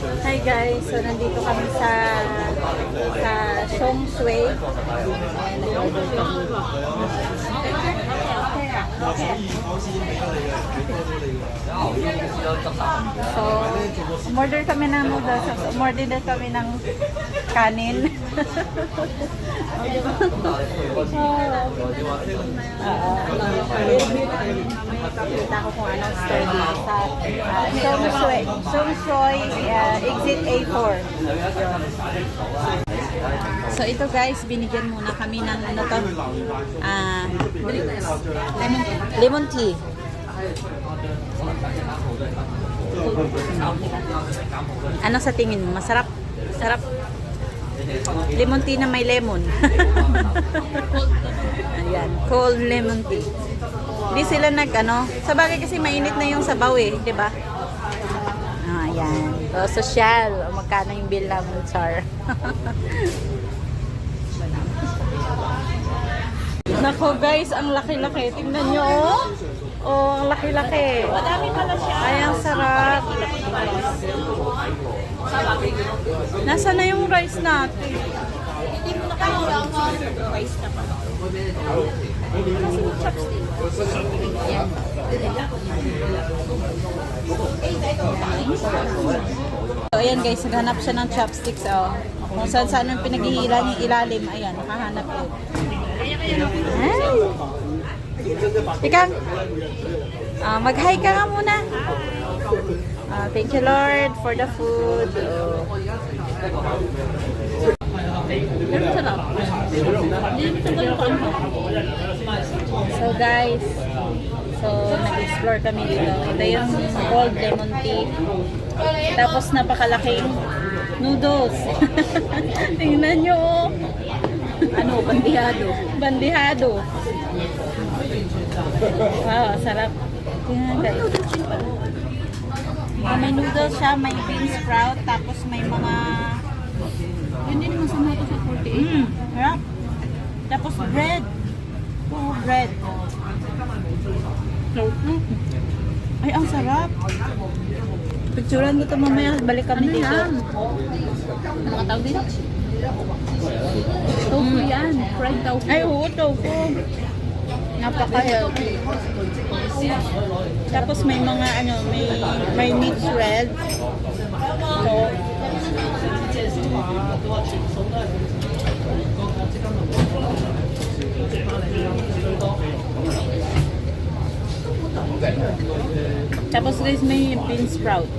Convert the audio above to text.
Hi guys, so nandito kami sa Shong Shui. So, umorder kami ng noodles, umorder din kami ng kanin. Pakita ko kung anong store dito sa Shong Shui exit A4. So ito guys, binigyan muna kami ng ano to, lemon tea. Ano sa tingin mo? Masarap? Sarap? Lemon tea na may lemon. Ayan, cold lemon tea. Hindi sila sa bagay kasi mainit na yung sabaw eh, di ba? Ayan. So, social. Magkano yung bill namin, Char? Nako guys, ang laki-laki. Tingnan nyo, oh. Oh, ang laki-laki. Madami pala siya. Ay, ang sarap. Nasaan na yung rice natin? Hindi mo na kailangan rice na pa. Kasi chopstick. So, ayan guys, naghanap siya ng chopsticks. Oh. Kung saan yung pinaghihilan yung ilalim. Ayan, nakahanap yun. Ay! Ika, mag-hi ka nga muna. Thank you Lord for the food. So guys, nag-explore kami dito. Ito yung cold lemon tea. Tapos napakalaking noodles. Tingnan nyo. Bandihado. Bandihado. Wow, sarap. Tingnan guys. May noodles siya, may bean sprout, tapos may mga... Yun din naman sa moto sa 48. Sarap. Tapos bread. Oh, bread. Ay, ang sarap. Picturean ko ito mamaya. Balik kami dito. Ano ka tawag dito? Tofu yan. Fried tofu. Ay, oo, tofu. Napaka-healthy. Tapos may mga may mixed red. So, tapos guys, may bean sprout.